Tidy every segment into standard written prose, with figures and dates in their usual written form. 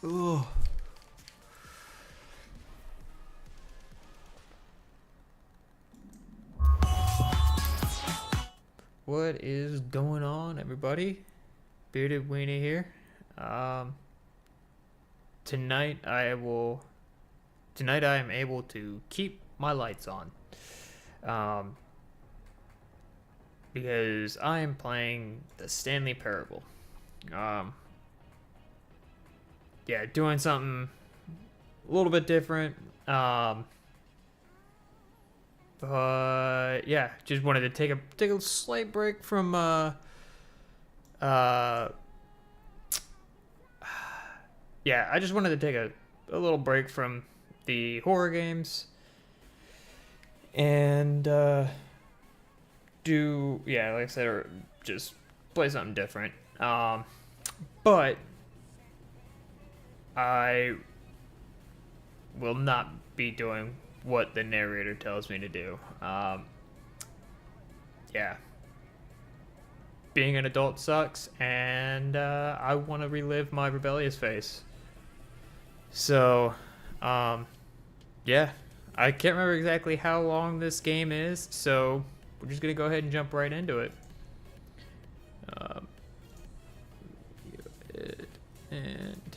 Oh. What is going on, everybody? Bearded Weenie here. Um, tonight I am able to keep my lights on. Because I am playing the Stanley Parable. Yeah, doing something a little bit different. But yeah, just wanted to take a slight break from uh yeah, I just wanted to take a little break from the horror games and do, yeah, like I said, or just play something different. But I will not be doing what the narrator tells me to do. Yeah, being an adult sucks, and I want to relive my rebellious phase. So, yeah, I can't remember exactly how long this game is, so we're just gonna go ahead and jump right into it. And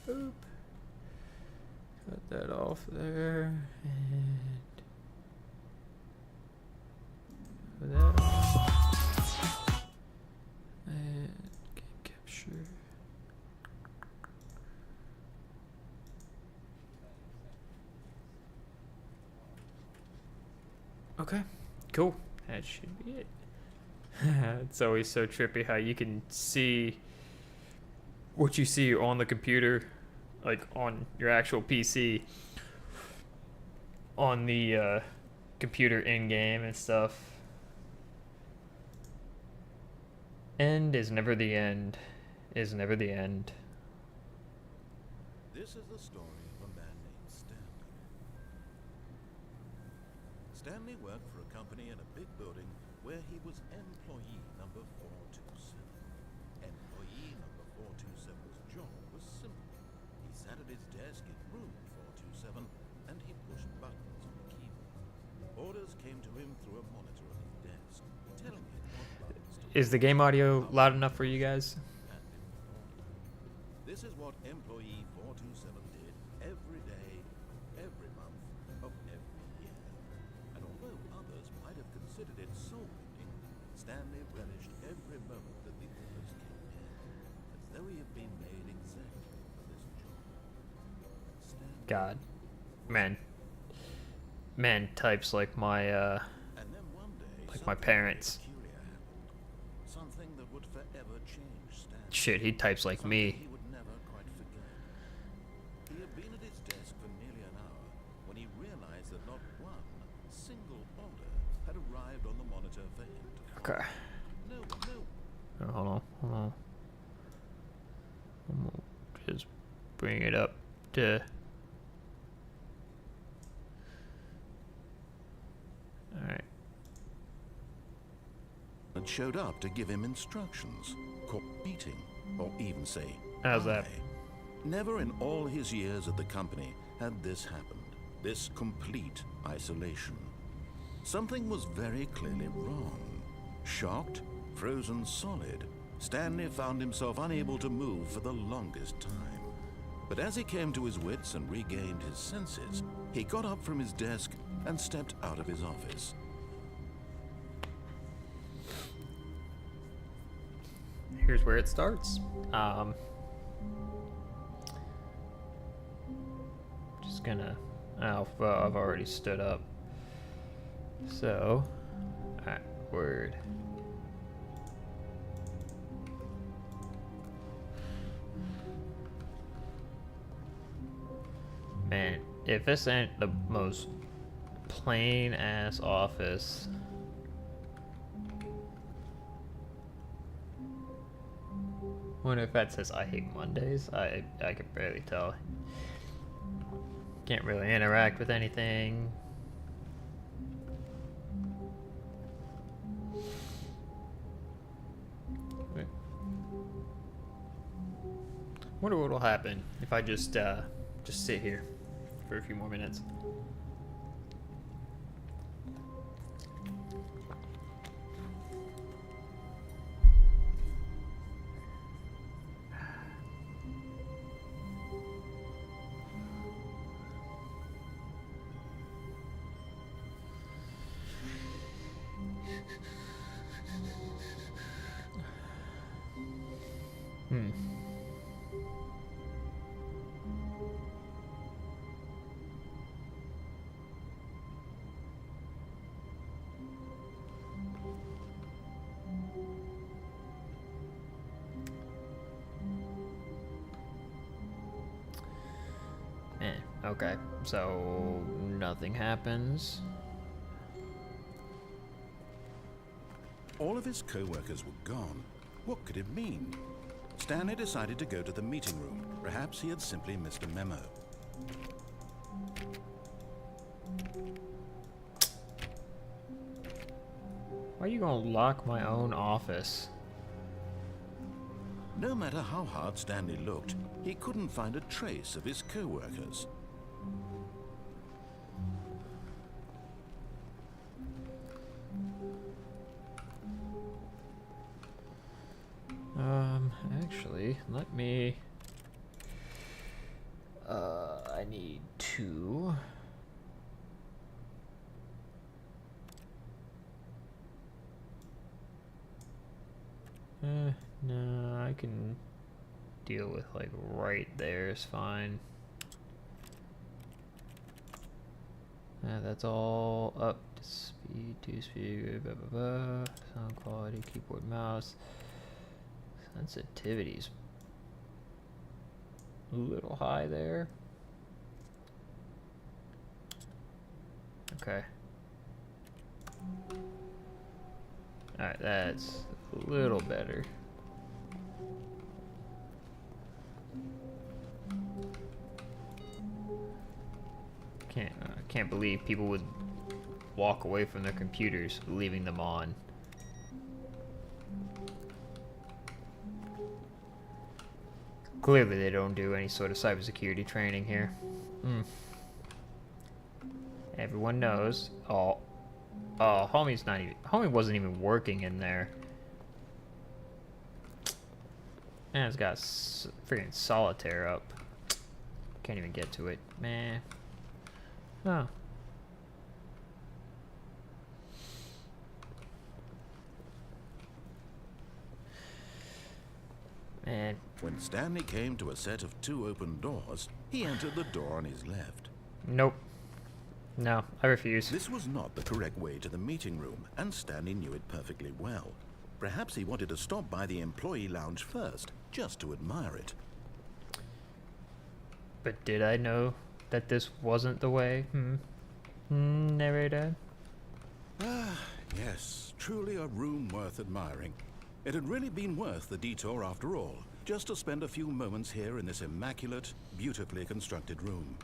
boop, cut that off there, and put that off, and game capture. Okay, cool. That should be it. It's always so trippy how you can see what you see on the computer, like on your actual PC, on the computer in game and stuff. End is never the end, is never the end. This is the story of a man named Stanley. Stanley worked for a company in a big building where he was employee number 427. Employee number 427's job was simple. He sat at his desk in room 427 and he pushed buttons on the keyboard. Orders came to him through a monitor on his desk, telling him what buttons to Is the game audio loud enough for you guys? This is what employee 427 did every day, every month, of every year. And although others might have considered it soul-rending, Stanley relished every moment that the orders came in, as though he had been made exactly for this job. Stanley God, man types like my and then one day, like my something parents. peculiar happened. Something that would forever change Stanley. Shit, he types like Something me. he would never quite forget. He had been at his desk for nearly an hour when he realized that not one single order had arrived on the monitor for him to follow. Okay. No. Oh, hold on. I'm gonna just bring it up to. All right. And showed up to give him instructions, caught beating, or even say, How's that? "Bye." Never in all his years at the company had this happened, this complete isolation. Something was very clearly wrong. Shocked, frozen solid, Stanley found himself unable to move for the longest time. But as he came to his wits and regained his senses, he got up from his desk and stepped out of his office. Here's where it starts. Just gonna. Oh, well, I've already stood up. So, alright, word. Man, if this ain't the most plain ass office. Wonder if that says I hate Mondays. I can barely tell. Can't really interact with anything. Wonder what will happen if I just sit here for a few more minutes. Okay, so nothing happens. All of his co-workers were gone. What could it mean? Stanley decided to go to the meeting room. Perhaps he had simply missed a memo. Why are you gonna lock my own office? No matter how hard Stanley looked, he couldn't find a trace of his co-workers. Actually, let me... I need two. No, I can deal with, like, right there is fine. That's all up to speed, 2 speed, blah, blah, blah. Sound quality, keyboard, mouse. Sensitivity's a little high there. Okay. Alright, that's a little better. Can't believe people would walk away from their computers, leaving them on. Clearly they don't do any sort of cybersecurity training here. Everyone knows. Oh, Homie wasn't even working in there. And it's got freaking solitaire up. Can't even get to it, man. Oh. Man. When Stanley came to a set of 2 open doors, he entered the door on his left. Nope. No, I refuse. This was not the correct way to the meeting room, and Stanley knew it perfectly well. Perhaps he wanted to stop by the employee lounge first, just to admire it. But did I know that this wasn't the way? Narrator? Ah, yes, truly a room worth admiring. It had really been worth the detour after all, just to spend a few moments here in this immaculate, beautifully constructed room.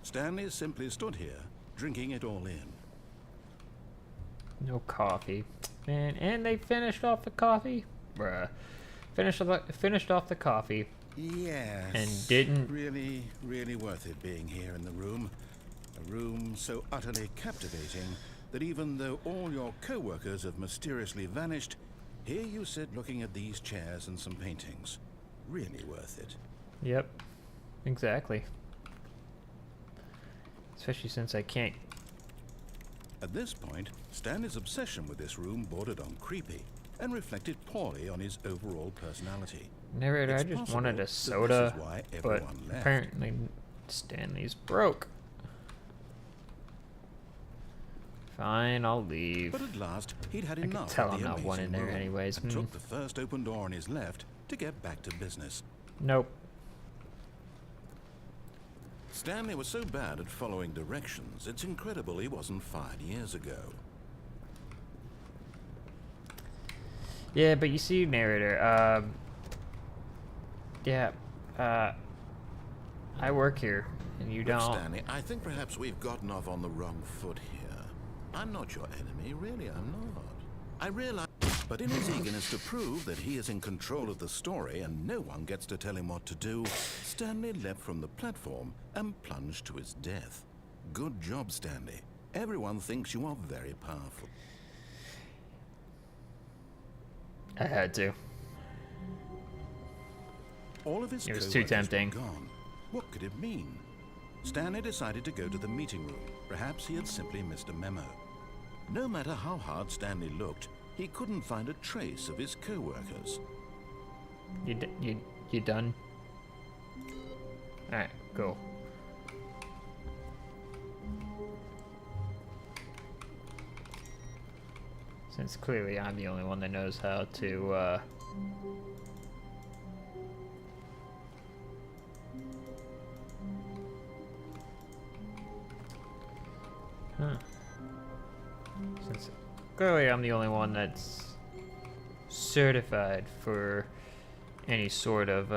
Stanley simply stood here, drinking it all in. No coffee. Man, and they finished off the coffee? Bruh. Finished off the coffee. Yes. And didn't... Really worth it being here in the room. A room so utterly captivating that even though all your co-workers have mysteriously vanished, here you sit looking at these chairs and some paintings. Really worth it. Yep. Exactly. Especially since I can't... At this point, Stanley's obsession with this room bordered on creepy and reflected poorly on his overall personality. Narrator, It's I just possible wanted a that soda, this is why but everyone left. apparently Stanley's broke. Fine, I'll leave. But at last, he'd had I enough could tell of I'm the not one in amazing there room anyways. and took the first open door on his left to get back to business. Nope. Stanley was so bad at following directions, it's incredible he wasn't fired years ago. Yeah, but you see, narrator, I work here, and you Look, don't. Stanley, I think perhaps we've gotten off on the wrong foot here. I'm not your enemy, really, I'm not. I realize... But in his eagerness to prove that he is in control of the story and no one gets to tell him what to do, Stanley leapt from the platform and plunged to his death. Good job, Stanley. Everyone thinks you are very powerful. I had to. All of his It was co-workers too were tempting. gone. What could it mean? Stanley decided to go to the meeting room. Perhaps he had simply missed a memo. No matter how hard Stanley looked, he couldn't find a trace of his co-workers. You done? Alright, cool. Since clearly I'm the only one that knows how to, Since clearly I'm the only one that's certified for any sort of,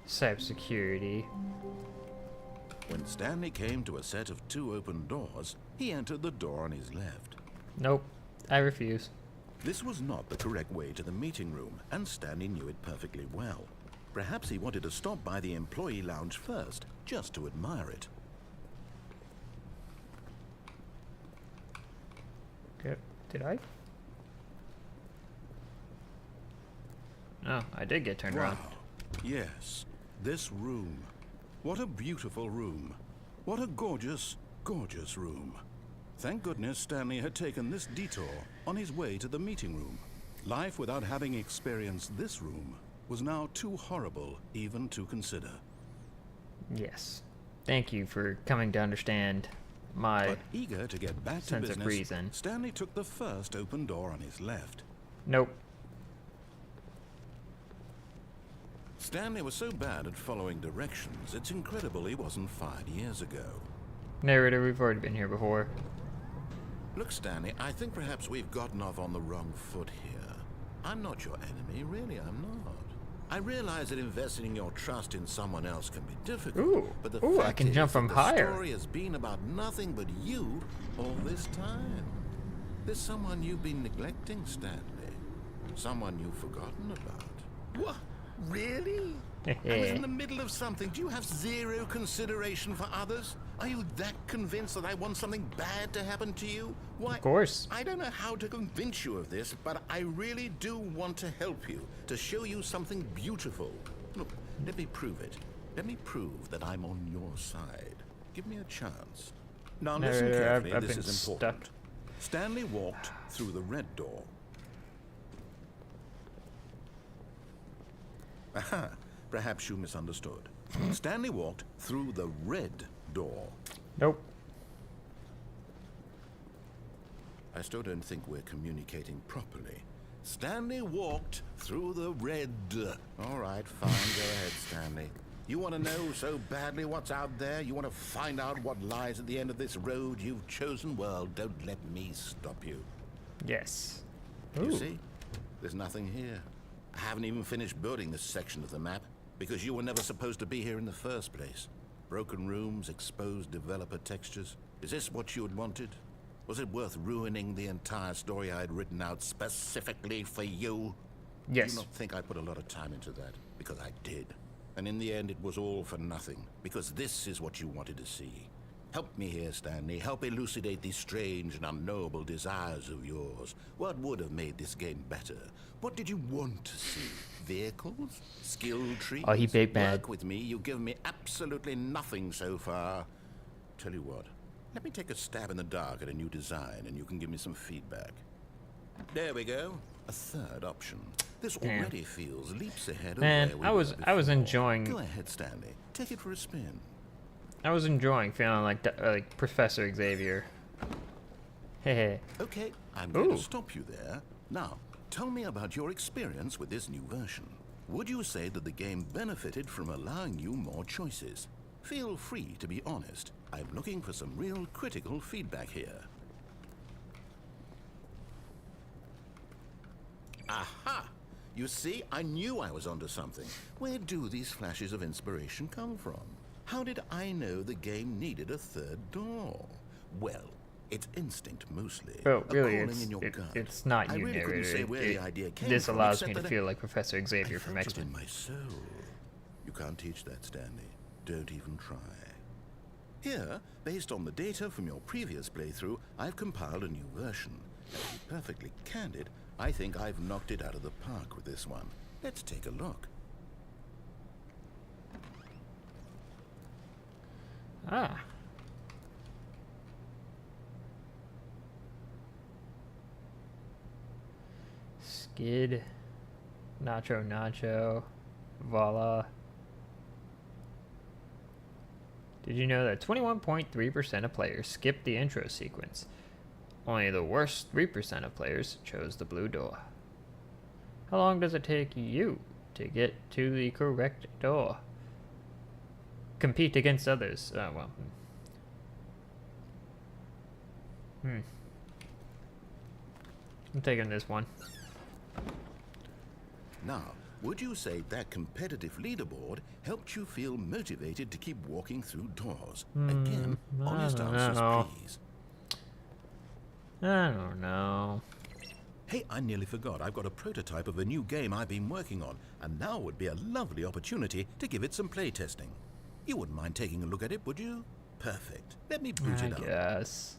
cybersecurity. When Stanley came to a set of 2 open doors, he entered the door on his left. Nope, I refuse. This was not the correct way to the meeting room, and Stanley knew it perfectly well. Perhaps he wanted to stop by the employee lounge first, just to admire it. Okay, did I? No, I did get turned around. Yes, this room. What a beautiful room. What a gorgeous, gorgeous room. Thank goodness Stanley had taken this detour on his way to the meeting room. Life without having experienced this room was now too horrible even to consider. Yes. Thank you for coming to understand my But eager to get back to sense business, of reason. Stanley took the first open door on his left. Nope. Stanley was so bad at following directions, it's incredible he wasn't fired years ago. Narrator, we've already been here before. Look, Stanley, I think perhaps we've gotten off on the wrong foot here. I'm not your enemy, really, I'm not. I realize that investing your trust in someone else can be difficult, Ooh, but the ooh, I fact can is jump that from the higher. story has been about nothing but you all this time. There's someone you've been neglecting, Stanley. Someone you've forgotten about. What? Really? I was in the middle of something. Do you have zero consideration for others? Are you that convinced that I want something bad to happen to you? Why? Of course. I don't know how to convince you of this, but I really do want to help you, to show you something beautiful. Look, let me prove it. Let me prove that I'm on your side. Give me a chance. Now listen Narrator, carefully, I've this been is important. stuck. Stanley walked through the red door. Aha, perhaps you misunderstood. Stanley walked through the red door. Nope. I still don't think we're communicating properly. Stanley walked through the red. All right, fine, go ahead, Stanley. You want to know so badly what's out there? You want to find out what lies at the end of this road you've chosen? Well, don't let me stop you. Yes. You Ooh. see? There's nothing here. I haven't even finished building this section of the map because you were never supposed to be here in the first place. Broken rooms, exposed developer textures. Is this what you had wanted? Was it worth ruining the entire story I had written out specifically for you? Yes. Do you not think I put a lot of time into that? Because I did. And in the end, it was all for nothing. Because this is what you wanted to see. Help me here, Stanley. Help elucidate these strange and unknowable desires of yours. What would have made this game better? What did you want to see? Vehicles? Skill trees? Oh, he big mad. Work with me. You've given me absolutely nothing so far. Tell you what. Let me take a stab in the dark at a new design, and you can give me some feedback. There we go. A third option. This Damn. already feels leaps ahead of Man, where we I was were before. enjoying. Go ahead, Stanley. Take it for a spin. I was enjoying feeling like Professor Xavier. Hehe. Okay, I'm going Ooh. to stop you there. Now, tell me about your experience with this new version. Would you say that the game benefited from allowing you more choices? Feel free to be honest. I'm looking for some real critical feedback here. Aha! You see, I knew I was onto something. Where do these flashes of inspiration come from? How did I know the game needed a third door? Well, It's instinct mostly. Well, a really, calling in your gut. it's not I you, really couldn't narrator. say where the idea came This from, allows me except to that feel like Professor Xavier I from felt it X-Men. in my soul. You can't teach that, Stanley. Don't even try. Here, based on the data from your previous playthrough, I've compiled a new version. And to be perfectly candid, I think I've knocked it out of the park with this one. Let's take a look. Ah. Skid. Nacho. Voila. Did you know that 21.3% of players skipped the intro sequence? Only the worst 3% of players chose the blue door. How long does it take you to get to the correct door? Compete against others. Well. I'm taking this one. Now, would you say that competitive leaderboard helped you feel motivated to keep walking through doors? Again, honest answers, please. I don't know. Hey, I nearly forgot. I've got a prototype of a new game I've been working on, and now would be a lovely opportunity to give it some playtesting. You wouldn't mind taking a look at it, would you? Perfect. Let me boot it up. I guess.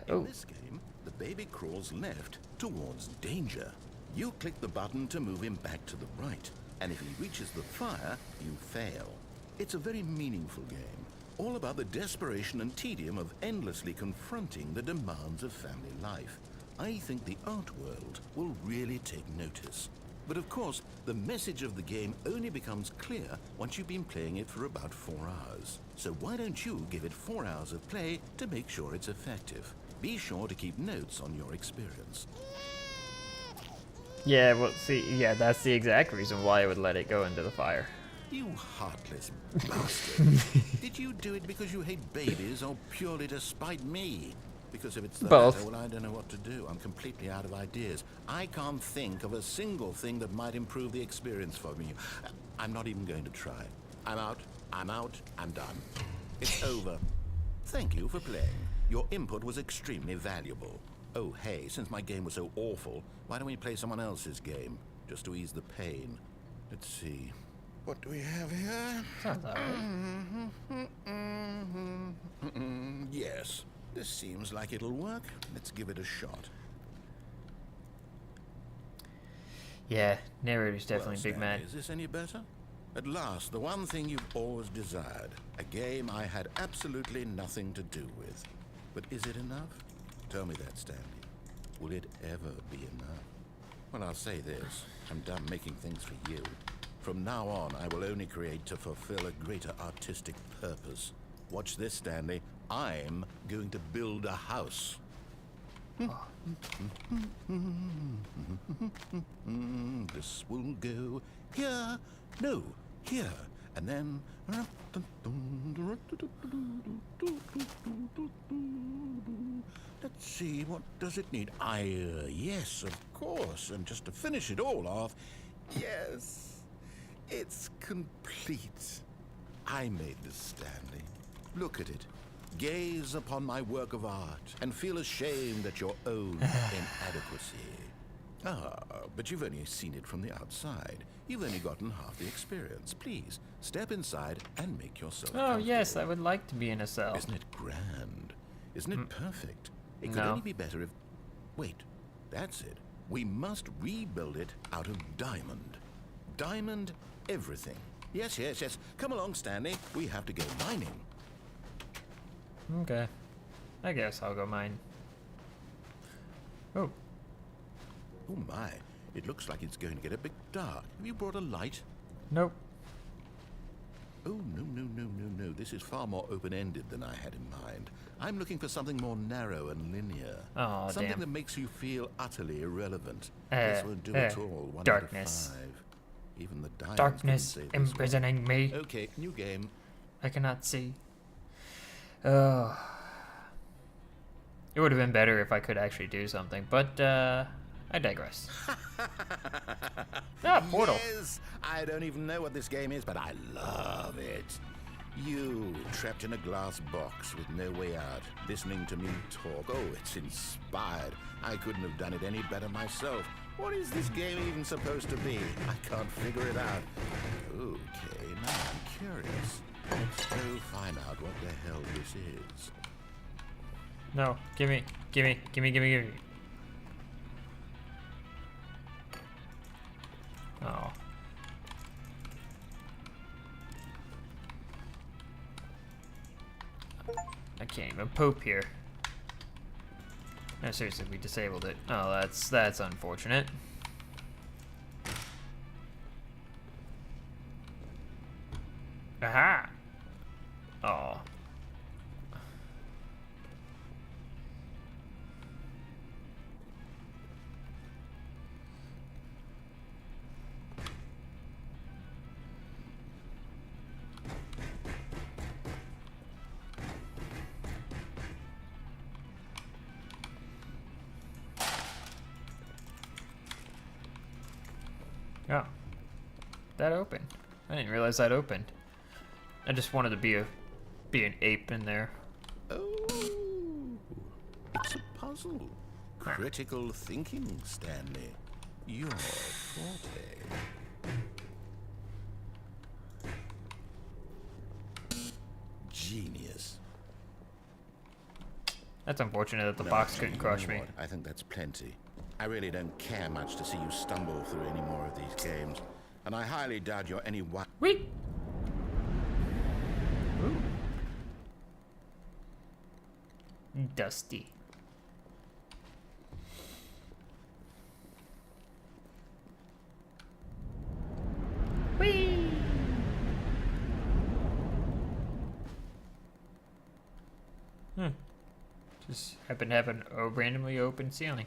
In this game, the baby crawls left towards danger. You click the button to move him back to the right, and if he reaches the fire, you fail. It's a very meaningful game, all about the desperation and tedium of endlessly confronting the demands of family life. I think the art world will really take notice. But of course, the message of the game only becomes clear once you've been playing it for about 4 hours. So why don't you give it 4 hours of play to make sure it's effective? Be sure to keep notes on your experience. Yeah, well, see, yeah, that's the exact reason why I would let it go into the fire. You heartless bastard. Did you do it because you hate babies or purely to spite me? Because if it's the Both. latter, well, I don't know what to do. I'm completely out of ideas. I can't think of a single thing that might improve the experience for me. I'm not even going to try. I'm out, I'm done. It's over. Thank you for playing. Your input was extremely valuable. Oh, hey, since my game was so awful, why don't we play someone else's game? Just to ease the pain. Let's see. What do we have here? Sounds alright. Yes. This seems like it'll work. Let's give it a shot. Yeah, narrator's definitely Well, big man. Stanley, is this any better? At last, the one thing you've always desired. A game I had absolutely nothing to do with. But is it enough? Tell me that, Stanley. Will it ever be enough? Well, I'll say this. I'm done making things for you. From now on, I will only create to fulfill a greater artistic purpose. Watch this, Stanley. I'm going to build a house. This will go here. No, here. And then... Let's see, what does it need? Yes, of course. And just to finish it all off, yes, it's complete. I made this, Stanley. Look at it. Gaze upon my work of art and feel ashamed at your own inadequacy. Ah, but you've only seen it from the outside. You've only gotten half the experience. Please, step inside and make yourself Oh, yes, comfortable. I would like to be in a cell. Isn't it grand? Isn't it perfect? It could No. only be better if... Wait, that's it. We must rebuild it out of diamond. Diamond everything. Yes. Come along, Stanley. We have to go mining. Okay. I guess I'll go mine. Oh. Oh my, it looks like it's going to get a bit dark. Have you brought a light? Nope. Oh, no. This is far more open-ended than I had in mind. I'm looking for something more narrow and linear. Oh, something damn. that makes you feel utterly irrelevant. This won't do at all. 1 darkness. out of 5. Even the diamonds Darkness couldn't save this one. imprisoning me. Okay, new game. I cannot see. Oh. It would have been better if I could actually do something, but I digress. Ah, portal. Yes, I don't even know what this game is, but I love it. You, trapped in a glass box with no way out, listening to me talk. Oh, it's inspired. I couldn't have done it any better myself. What is this game even supposed to be? I can't figure it out. Okay, now I'm curious. Let's go find out what the hell this is. No, gimme. Oh. I can't even poop here. No, seriously, we disabled it. Oh, that's unfortunate. Aha! Oh. Oh, that opened. I didn't realize that opened. I just wanted to be an ape in there. Oh, it's a puzzle. Critical thinking, Stanley. Your forte. Genius. That's unfortunate that the No, box actually, couldn't you crush know me. what? I think that's plenty. I really don't care much to see you stumble through any more of these games, and I highly doubt you're any one. Whee! Ooh. Dusty. Whee! Just happen to have a randomly open ceiling.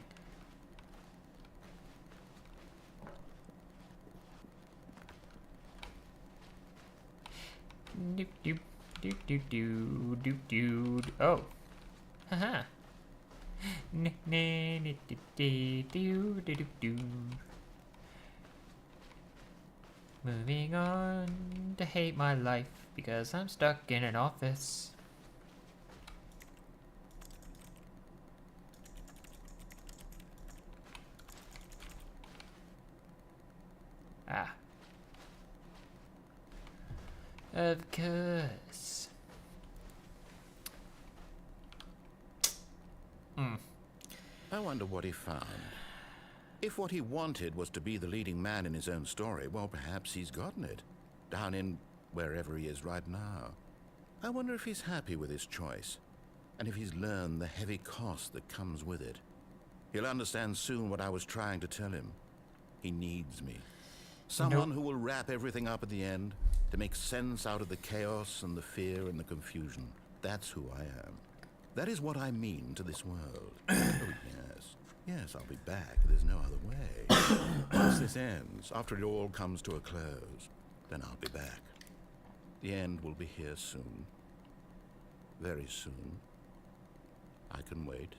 Doop doop doop doop doop doop doop. Oh, haha. Moving on to hate my life because I'm stuck in an office. Ah. Of course. I wonder what he found. If what he wanted was to be the leading man in his own story, well, perhaps he's gotten it. Down in wherever he is right now. I wonder if he's happy with his choice, and if he's learned the heavy cost that comes with it. He'll understand soon what I was trying to tell him. He needs me. Someone who will wrap everything up at the end, to make sense out of the chaos and the fear and the confusion. That's who I am. That is what I mean to this world. Oh, yes. Yes, I'll be back. There's no other way. Once this ends, after it all comes to a close, then I'll be back. The end will be here soon. Very soon. I can wait.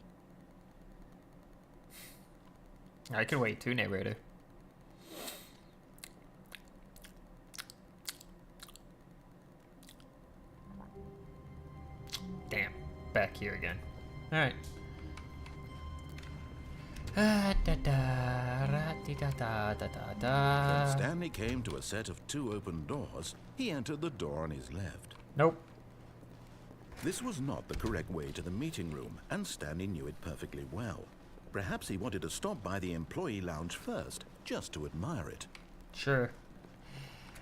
I can wait too, narrator. Damn, back here again. Alright. When Stanley came to a set of 2 open doors, he entered the door on his left. Nope. This was not the correct way to the meeting room, and Stanley knew it perfectly well. Perhaps he wanted to stop by the employee lounge first, just to admire it. Sure.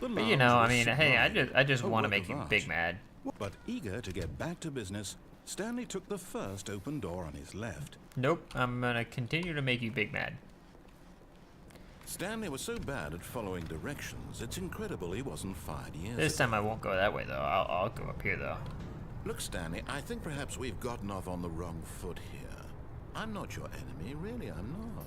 The But you lounge know, I was mean, hey, sublime, I just a want to work make of you art. big mad. But eager to get back to business, Stanley took the first open door on his left. Nope, I'm gonna continue to make you big mad. Stanley was so bad at following directions, it's incredible he wasn't fired years This ago. time I won't go that way though. I'll go up here though. Look, Stanley, I think perhaps we've gotten off on the wrong foot here. I'm not your enemy, really, I'm not.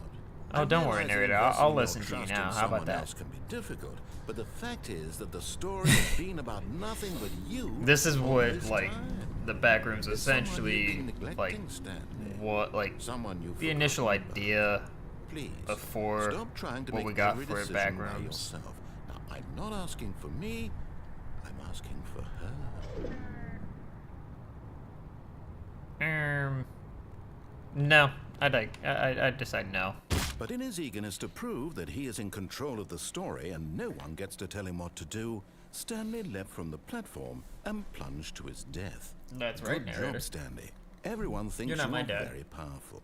Oh, I don't worry, realize narrator. investing I'll your listen to you trust now. in How about someone that? else can be difficult, but the fact is that the story has been about nothing but you. This is all what this like time. the backrooms It's someone you've essentially been neglecting, like Stanley. what like Someone you've the initial forgotten about. idea Please, before stop trying to what make we got every for decision by backrooms. yourself. Now, I'm not asking for me, I'm asking for her. No, I decide no. But in his eagerness to prove that he is in control of the story and no one gets to tell him what to do, Stanley leapt from the platform and plunged to his death. That's right, Good narrator. job, Stanley. Everyone thinks You're you not my are dad. very powerful.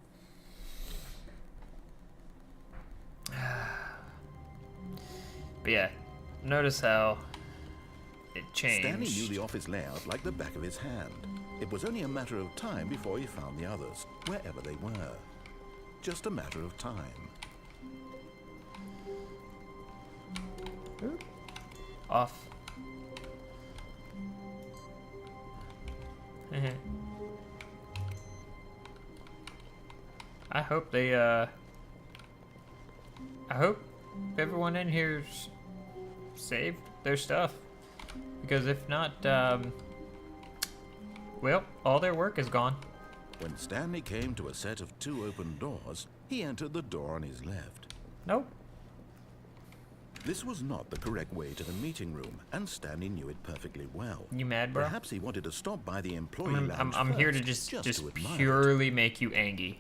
But yeah, notice how it changed. Stanley knew the office layout like the back of his hand. It was only a matter of time before he found the others, wherever they were. Just a matter of time. Oop. Off. I hope they, I hope everyone in here's saved their stuff. Because if not, well, all their work is gone. When Stanley came to a set of 2 open doors, he entered the door on his left. Nope. This was not the correct way to the meeting room, and Stanley knew it perfectly well. You mad, bro? Perhaps he wanted to stop by the employee lounge I'm here to first, just to admire it. purely make you angry.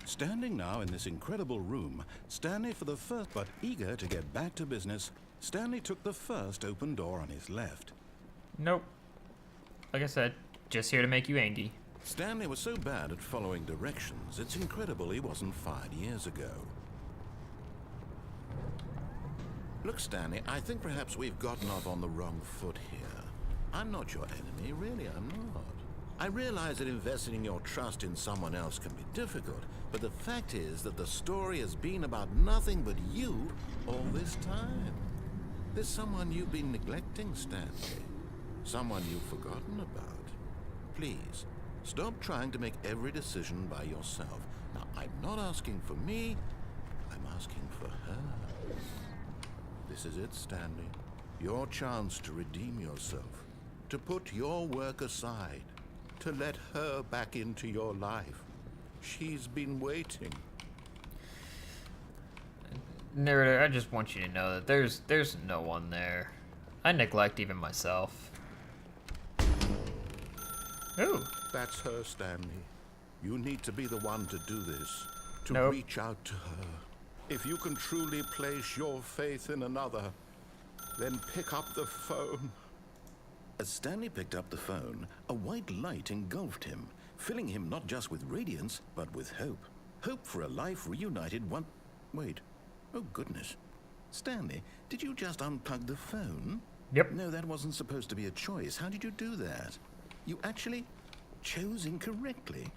Standing now in this incredible room, Stanley for the first, but eager to get back to business, Stanley took the first open door on his left. Nope. Like I said, just here to make you angry. Stanley was so bad at following directions, it's incredible he wasn't fired years ago. Look, Stanley, I think perhaps we've gotten off on the wrong foot here. I'm not your enemy, really, I'm not. I realize that investing your trust in someone else can be difficult, but the fact is that the story has been about nothing but you all this time. There's someone you've been neglecting, Stanley. Someone you've forgotten about. Please, stop trying to make every decision by yourself. Now, I'm not asking for me, I'm asking for her. This is it, Stanley. Your chance to redeem yourself. To put your work aside. To let her back into your life. She's been waiting. Narrator, I just want you to know that there's no one there. I neglect even myself. Ooh. That's her, Stanley. You need to be the one to do this. To Nope. reach out to her. If you can truly place your faith in another, then pick up the phone. As Stanley picked up the phone, a white light engulfed him, filling him not just with radiance, but with hope. Hope for a life reunited one... Wait. Oh, goodness. Stanley, did you just unplug the phone? Yep. No, that wasn't supposed to be a choice. How did you do that? You actually chose incorrectly.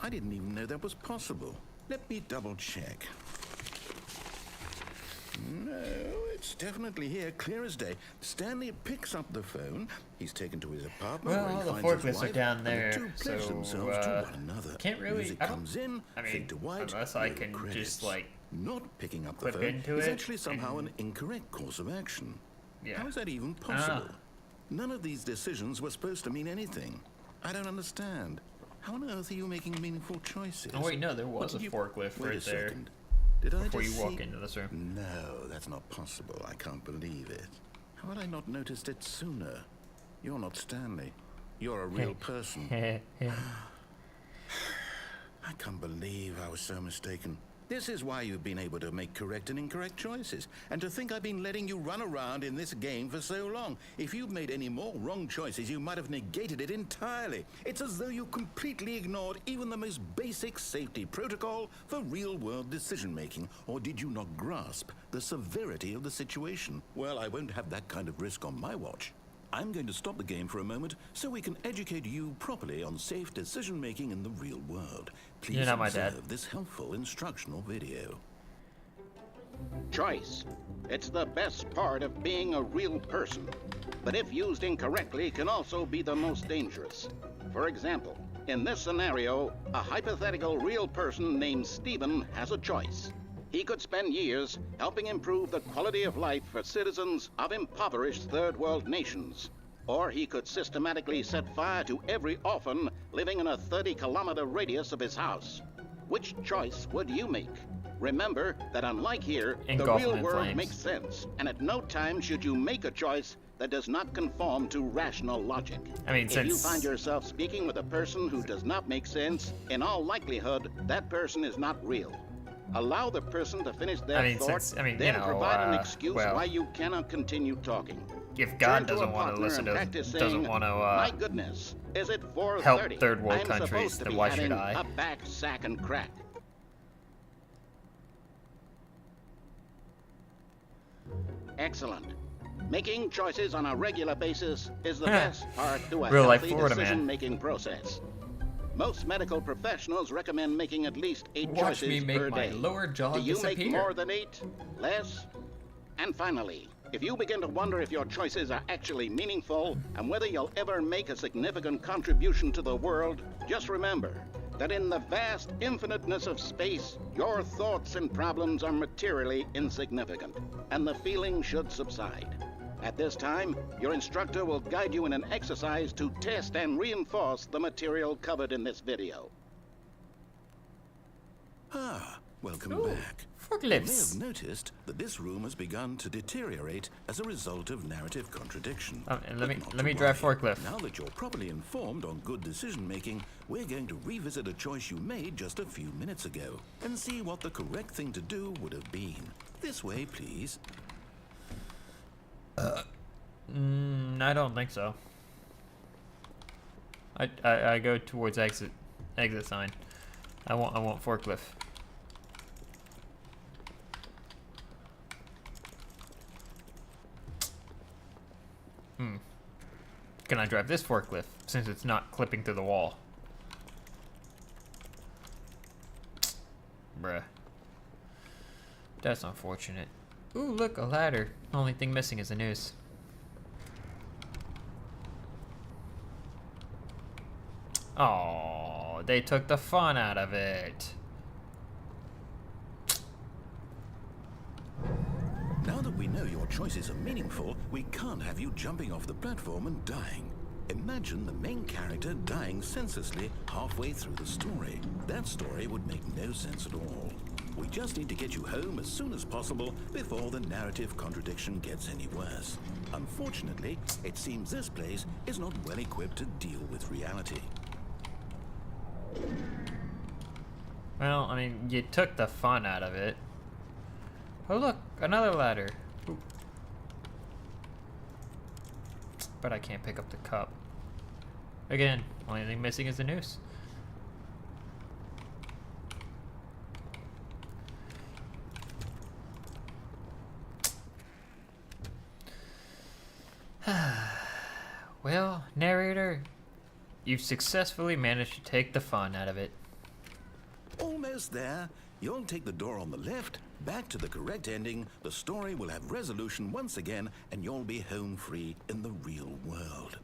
I didn't even know that was possible. Let me double check. No, it's definitely here, clear as day. Stanley picks up the phone. He's taken to his apartment Well, where he the finds his forklifts are wife, down and the there, two pledge so, themselves to one another. can't really- Music I don't- comes in, I mean, fade to white, unless I roll can credits. just, like, Not picking up the clip phone into is it actually somehow and- an incorrect course of action. Yeah. How is that even possible? None of these decisions were supposed to mean anything. I don't understand. How on earth are you making meaningful choices? Oh wait, no, there What was a did you- forklift Wait right a there second. Did I before just you walk see... into this room. No, that's not possible. I can't believe it. How had I not noticed it sooner? You're not Stanley. You're a real person. I can't believe I was so mistaken. This is why you've been able to make correct and incorrect choices. And to think I've been letting you run around in this game for so long. If you'd made any more wrong choices, you might have negated it entirely. It's as though you completely ignored even the most basic safety protocol for real-world decision-making. Or did you not grasp the severity of the situation? Well, I won't have that kind of risk on my watch. I'm going to stop the game for a moment so we can educate you properly on safe decision-making in the real world. Please You're not my dad. observe this helpful instructional video. Choice. It's the best part of being a real person. But if used incorrectly, can also be the most dangerous. For example, in this scenario, a hypothetical real person named Stephen has a choice. He could spend years helping improve the quality of life for citizens of impoverished third world nations. Or he could systematically set fire to every orphan living in a 30-kilometer radius of his house. Which choice would you make? Remember that unlike here, the Engulfing real in world flames. makes sense, and at no time should you make a choice that does not conform to rational logic. I mean, If you since find yourself speaking with a person who does not make sense, in all likelihood, that person is not real. Allow the person to finish their thought, then provide an excuse well, why you cannot continue talking. if God Turn to a doesn't want to partner listen and to, practice doesn't saying, want my to goodness, is it 4:30? help third world I'm countries, supposed to then be why should having I? a back, sack, and crack. Excellent. Making choices on a regular basis is the best part to a Real life healthy Florida man. decision-making process. Most medical professionals recommend making at least 8 Watch me choices make per my day. lower jaw Do you disappear. make more than 8? Less? And finally, if you begin to wonder if your choices are actually meaningful and whether you'll ever make a significant contribution to the world, just remember that in the vast infiniteness of space, your thoughts and problems are materially insignificant, and the feeling should subside. At this time, your instructor will guide you in an exercise to test and reinforce the material covered in this video. Ah, welcome Ooh, back. You may have forklifts. noticed that this room has begun to deteriorate as a result of narrative contradiction. And But let not me to drive worry. forklift. Now that you're properly informed on good decision making, we're going to revisit a choice you made just a few minutes ago and see what the correct thing to do would have been. This way, please. I don't think so. I go towards exit sign. I want forklift. Can I drive this forklift since it's not clipping through the wall? Bruh. That's unfortunate. Ooh, look, a ladder. Only thing missing is the noose. Oh, they took the fun out of it. Now that we know your choices are meaningful, we can't have you jumping off the platform and dying. Imagine the main character dying senselessly halfway through the story. That story would make no sense at all. We just need to get you home as soon as possible before the narrative contradiction gets any worse. Unfortunately, it seems this place is not well equipped to deal with reality. Well, I mean, you took the fun out of it. Oh, look, another ladder. Ooh. But I can't pick up the cup. Again, only thing missing is the noose. Well, narrator, you've successfully managed to take the fun out of it. Almost there. You'll take the door on the left, back to the correct ending, the story will have resolution once again, and you'll be home free in the real world.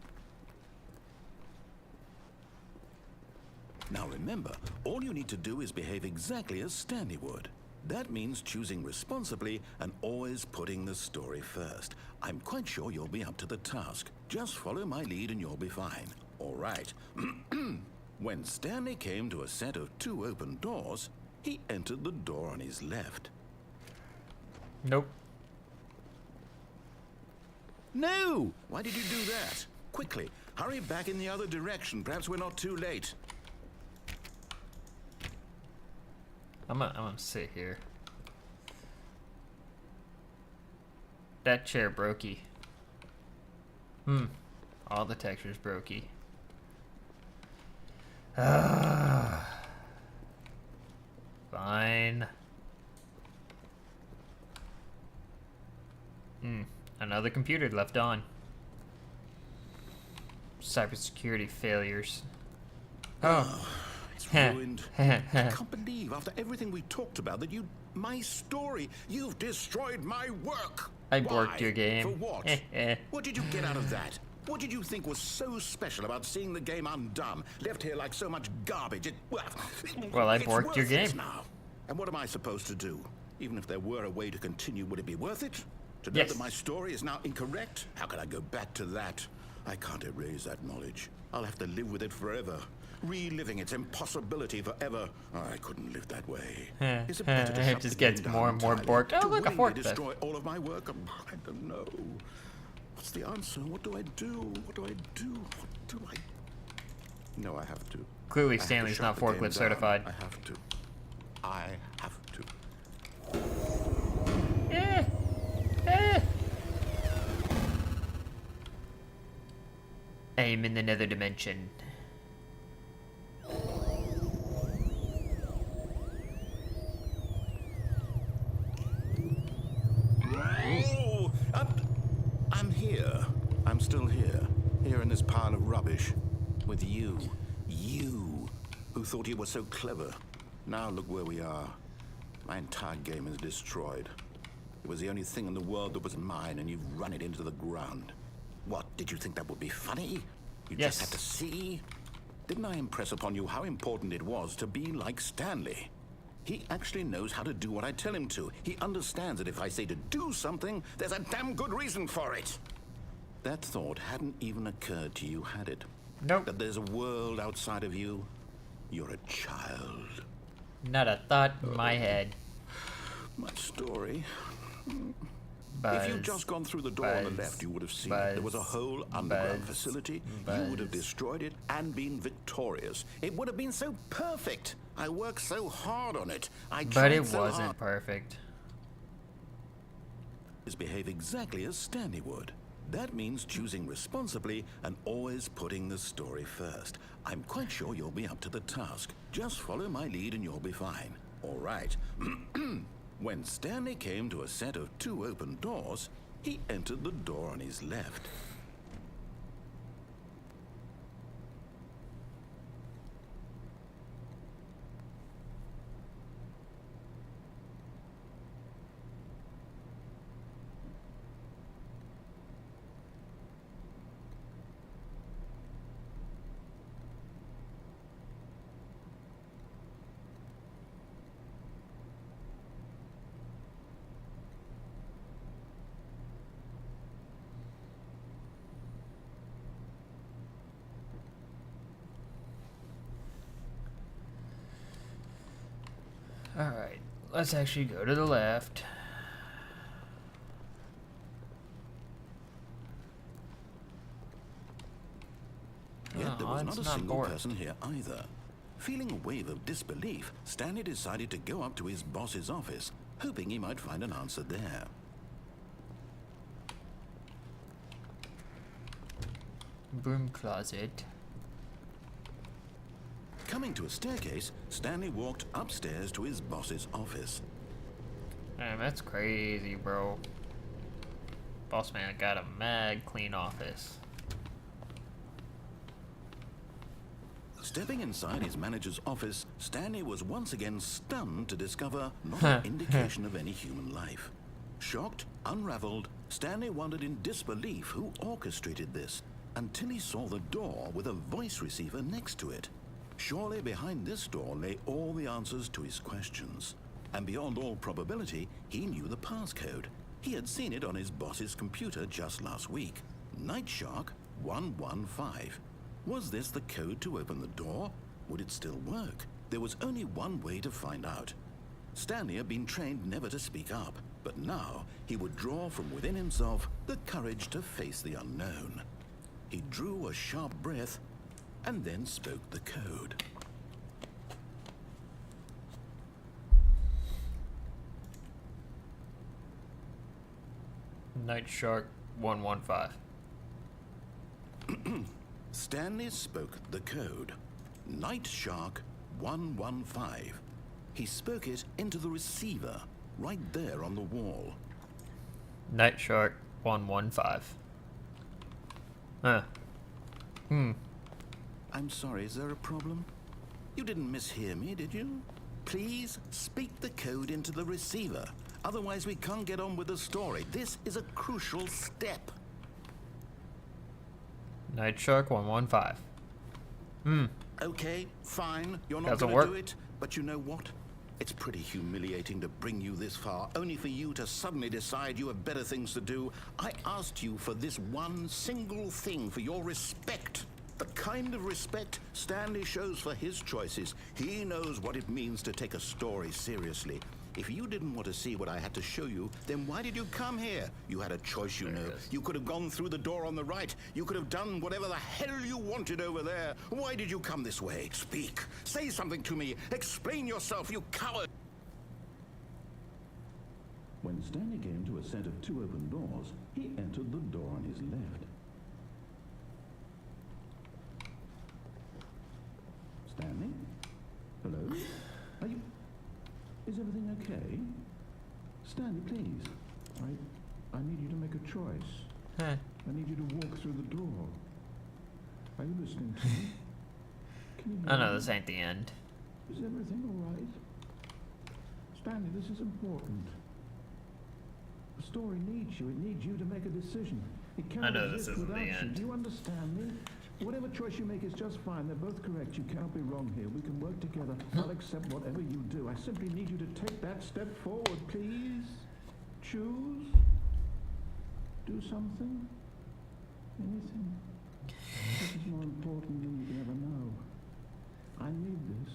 Now remember, all you need to do is behave exactly as Stanley would. That means choosing responsibly and always putting the story first. I'm quite sure you'll be up to the task. Just follow my lead and you'll be fine. All right. When Stanley came to a set of 2 open doors, he entered the door on his left. Nope. No! Why did you do that? Quickly, hurry back in the other direction. Perhaps we're not too late. I'm gonna sit here. That chair brokey. All the textures brokey. Fine. Another computer left on. Cybersecurity failures. Oh. It's ruined. I can't believe, after everything we talked about, that my story, you've destroyed my work. I borked your game. For what? What did you get out of that? What did you think was so special about seeing the game undone, left here like so much garbage? Well, I it's borked your worthless game. now. And what am I supposed to do? Even if there were a way to continue, would it be worth it? To know Yes. that my story is now incorrect? How can I go back to that? I can't erase that knowledge. I'll have to live with it forever. Reliving its impossibility forever. I couldn't live that way. Is it better to It shut just the game gets down more and more entirely, borked. Oh, to look, a willingly forklift. destroy all of my work? I don't know. What's the answer? What do I do? What do I do? What do I... No, I have to. Clearly, I have to Stanley's shut not the game forklift down. certified. I have to. I have to. I'm in another dimension. Oh, I'm here. I'm still here. Here in this pile of rubbish. With you. You. Who thought you were so clever. Now look where we are. My entire game is destroyed. It was the only thing in the world that was mine, and you've run it into the ground. What, did you think that would be funny? You Yes. just had to see? Didn't I impress upon you how important it was to be like Stanley? He actually knows how to do what I tell him to. He understands that if I say to do something, there's a damn good reason for it. That thought hadn't even occurred to you, had it? Nope. That there's a world outside of you? You're a child. Not a thought in my head. My story. Buzz. If you'd just gone through the door on the Buzz. left, you would have seen Buzz. it. There was a whole underground Buzz. facility. Buzz. You would have destroyed it and been victorious. It would have been so perfect. I worked so hard on it. I But tried it so wasn't hard perfect. to behave exactly as Stanley would. That means choosing responsibly and always putting the story first. I'm quite sure you'll be up to the task. Just follow my lead and you'll be fine. All right. When Stanley came to a set of 2 open doors, he entered the door on his left. Alright, let's actually go to the left. Yet there was it's not a not single bored. person here either. Feeling a wave of disbelief, Stanley decided to go up to his boss's office, hoping he might find an answer there. Broom closet. Coming to a staircase, Stanley walked upstairs to his boss's office. Damn, that's crazy, bro. Boss man got a mad clean office. Stepping inside his manager's office, Stanley was once again stunned to discover not an indication of any human life. Shocked, unraveled, Stanley wondered in disbelief who orchestrated this, until he saw the door with a voice receiver next to it. Surely behind this door lay all the answers to his questions. And beyond all probability, he knew the passcode. He had seen it on his boss's computer just last week. Night Shark 115. Was this the code to open the door? Would it still work? There was only one way to find out. Stanley had been trained never to speak up, but now he would draw from within himself the courage to face the unknown. He drew a sharp breath and then spoke the code. Night Shark 115. Stanley spoke the code. Night Shark 115. He spoke it into the receiver, right there on the wall. Night Shark 115. Huh. I'm sorry, is there a problem? You didn't mishear me, did you? Please speak the code into the receiver. Otherwise, we can't get on with the story. This is a crucial step. Night Shark 115. Okay, fine. You're not Doesn't going work. to do it. But you know what? It's pretty humiliating to bring you this far, only for you to suddenly decide you have better things to do. I asked you for this one single thing, for your respect. The kind of respect Stanley shows for his choices. He knows what it means to take a story seriously. If you didn't want to see what I had to show you, then why did you come here? You had a choice, you know. You could have gone through the door on the right. You could have done whatever the hell you wanted over there. Why did you come this way? Speak. Say something to me. Explain yourself, you coward. When Stanley came to a set of 2 open doors, he entered the door on his left. Stanley? Hello? Are you... Is everything okay? Stanley, please. I need you to make a choice. Huh. I need you to walk through the door. Are you listening to me? Can you hear I know me? this ain't the end. Is everything all right? Stanley, this is important. The story needs you. It needs you to make a decision. It cannot know this exist isn't the without you. end. Do you understand me? Whatever choice you make is just fine. They're both correct. You can't be wrong here. We can work together. I'll accept whatever you do. I simply need you to take that step forward, please. Choose. Do something. Anything. This is more important than you can ever know. I need this.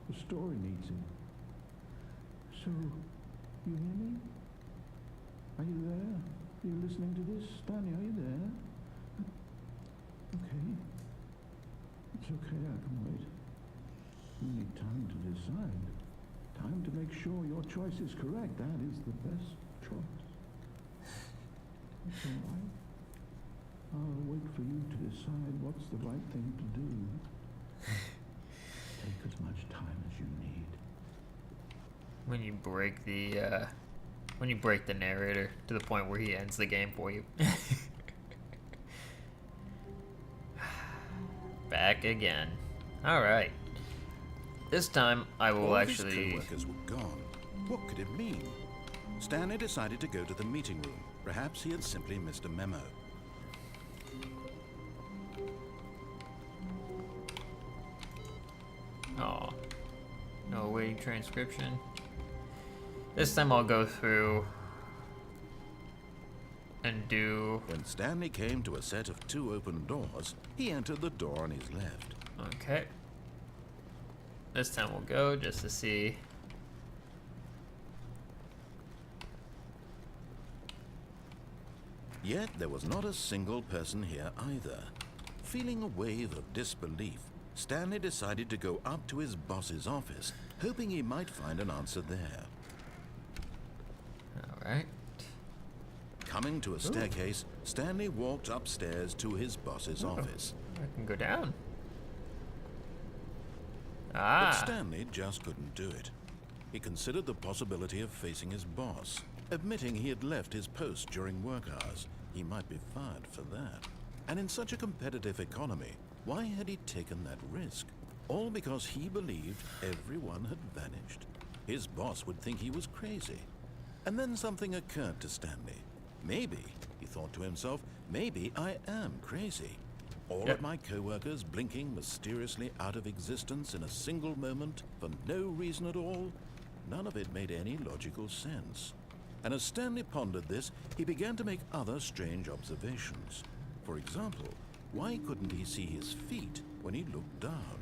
The story needs it. So, you hear me? Are you there? Are you listening to this? Stanley, are you there? Okay. It's okay, I can wait. You need time to decide. Time to make sure your choice is correct. That is the best choice. It's all right. I'll wait for you to decide what's the right thing to do. Take as much time as you need. When you break the narrator to the point where he ends the game for you. Back again. Alright. This time I will All actually... his co-workers were gone. What could it mean? Stanley decided to go to the meeting room. Perhaps he had simply missed a memo. Oh. No awaiting transcription. This time I'll go through and do... When Stanley came to a set of 2 open doors, he entered the door on his left. Okay. This time we'll go just to see. Yet there was not a single person here either. Feeling a wave of disbelief, Stanley decided to go up to his boss's office, hoping he might find an answer there. Alright. Coming to a staircase, Stanley walked upstairs to his boss's office. I can go down. But Ah. Stanley just couldn't do it. He considered the possibility of facing his boss, admitting he had left his post during work hours. He might be fired for that. And in such a competitive economy, why had he taken that risk? All because he believed everyone had vanished. His boss would think he was crazy. And then something occurred to Stanley. Maybe, he thought to himself, maybe I am crazy. All of my co-workers blinking mysteriously out of existence in a single moment for no reason at all. None of it made any logical sense. And as Stanley pondered this, he began to make other strange observations. For example, why couldn't he see his feet when he looked down?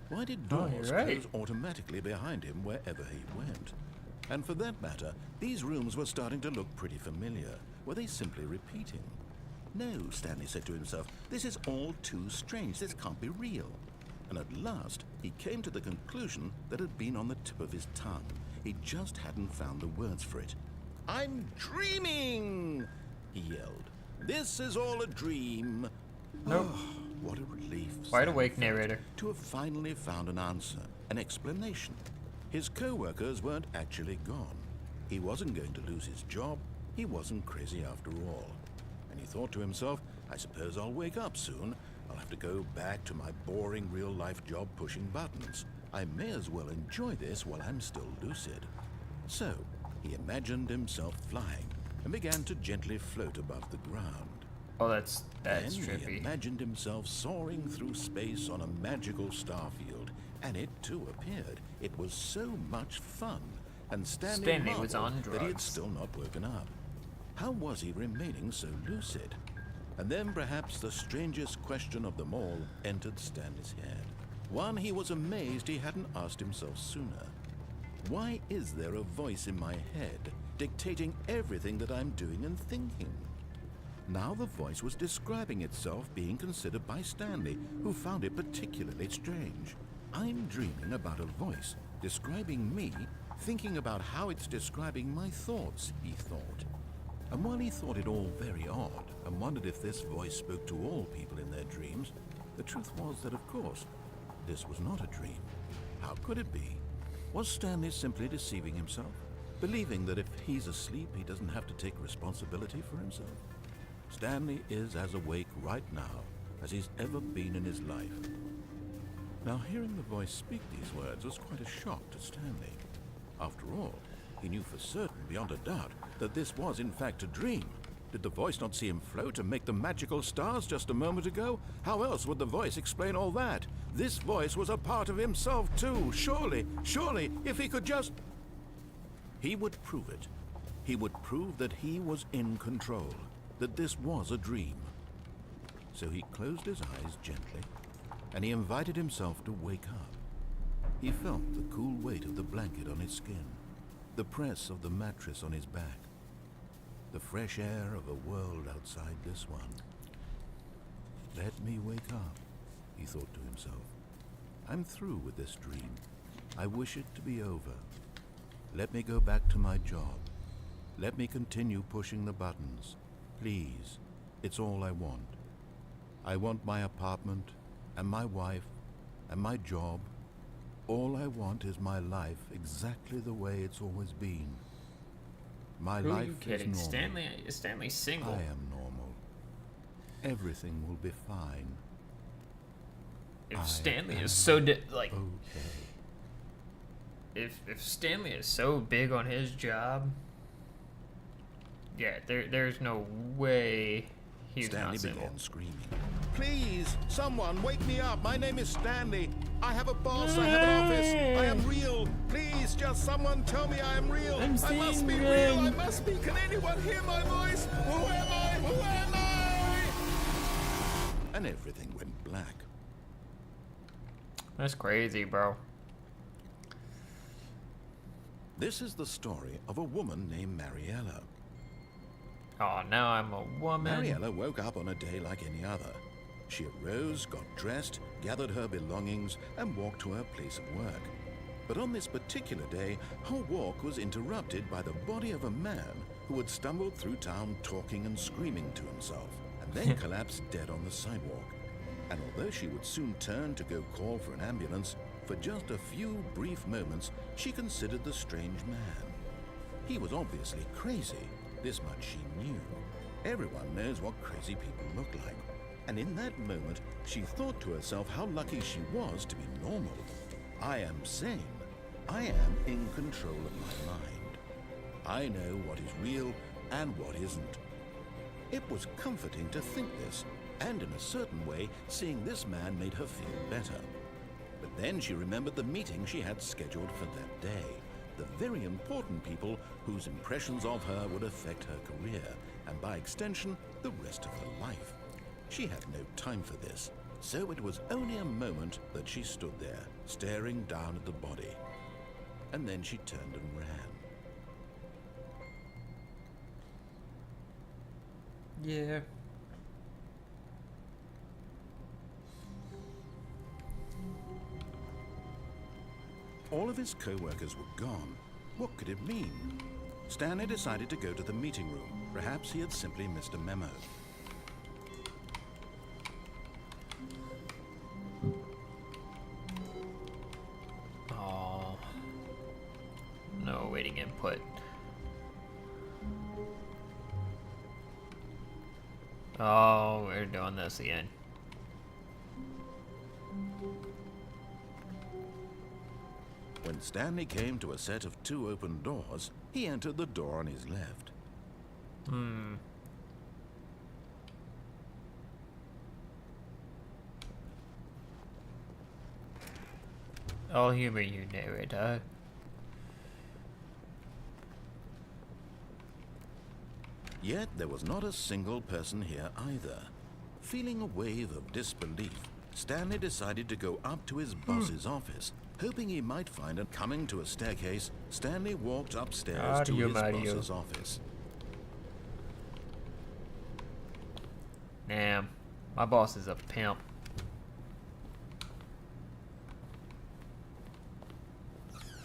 Why did doors close automatically behind him wherever he went? And for that matter, these rooms were starting to look pretty familiar. Were they simply repeating? No, Stanley said to himself, this is all too strange. This can't be real. And at last, he came to the conclusion that had been on the tip of his tongue. He just hadn't found the words for it. I'm dreaming, he yelled. This is all a dream. Nope. Oh, what a relief. Wide Stanley awake, felt narrator. to have finally found an answer, an explanation. His co-workers weren't actually gone. He wasn't going to lose his job. He wasn't crazy after all. And he thought to himself, I suppose I'll wake up soon. I'll have to go back to my boring real-life job pushing buttons. I may as well enjoy this while I'm still lucid. So, he imagined himself flying and began to gently float above the ground. Oh, that's Then trippy. he imagined himself soaring through space on a magical starfield, And it too appeared. It was so much fun, and Stanley Stanley was marveled on that he had drugs. still not woken up. How was he remaining so lucid? And then perhaps the strangest question of them all entered Stanley's head. One he was amazed he hadn't asked himself sooner. Why is there a voice in my head dictating everything that I'm doing and thinking? Now the voice was describing itself being considered by Stanley, who found it particularly strange. I'm dreaming about a voice describing me, thinking about how it's describing my thoughts, he thought. And while he thought it all very odd and wondered if this voice spoke to all people in their dreams, the truth was that, of course, this was not a dream. How could it be? Was Stanley simply deceiving himself, believing that if he's asleep, he doesn't have to take responsibility for himself? Stanley is as awake right now as he's ever been in his life. Now, hearing the voice speak these words was quite a shock to Stanley. After all, he knew for certain, beyond a doubt, that this was in fact a dream. Did the voice not see him float and make the magical stars just a moment ago? How else would the voice explain all that? This voice was a part of himself too. Surely, if he could just... He would prove it. He would prove that he was in control, that this was a dream. So he closed his eyes gently, and he invited himself to wake up. He felt the cool weight of the blanket on his skin, the press of the mattress on his back, the fresh air of a world outside this one. Let me wake up, he thought to himself. I'm through with this dream. I wish it to be over. Let me go back to my job. Let me continue pushing the buttons. Please, it's all I want. I want my apartment, and my wife, and my job. All I want is my life exactly the way it's always been. My Who are life you is kidding? normal. Stanley's single. I am normal. Everything will be fine. If I Stanley am is so okay. if Stanley is so big on his job, yeah, there's no way he's Stanley not single. began screaming. Please, someone, wake me up. My name is Stanley. I have a boss. I have an office. I am real. Please, just someone tell me I am real. I must be real. I must be. Can anyone hear my voice? Who am I? Who am I? And everything went black. That's crazy, bro. This is the story of a woman named Mariella. Oh, now I'm a woman. Mariella woke up on a day like any other. She arose, got dressed, gathered her belongings, and walked to her place of work. But on this particular day, her walk was interrupted by the body of a man who had stumbled through town talking and screaming to himself, and then collapsed dead on the sidewalk. And although she would soon turn to go call for an ambulance, for just a few brief moments, she considered the strange man. He was obviously crazy. This much she knew. Everyone knows what crazy people look like. And in that moment, she thought to herself how lucky she was to be normal. I am sane. I am in control of my mind. I know what is real and what isn't. It was comforting to think this, and in a certain way, seeing this man made her feel better. But then she remembered the meeting she had scheduled for that day. The very important people whose impressions of her would affect her career, and by extension, the rest of her life. She had no time for this, so it was only a moment that she stood there, staring down at the body. And then she turned and ran. Yeah. All of his co-workers were gone. What could it mean? Stanley decided to go to the meeting room. Perhaps he had simply missed a memo. Oh. No waiting input. Oh, we're doing this again. When Stanley came to a set of 2 open doors, he entered the door on his left. I'll humor you, narrator. Yet there was not a single person here either. Feeling a wave of disbelief, Stanley decided to go up to his boss's office, hoping he might find it. Coming to a staircase, Stanley walked upstairs to his boss's office. Damn, my boss is a pimp.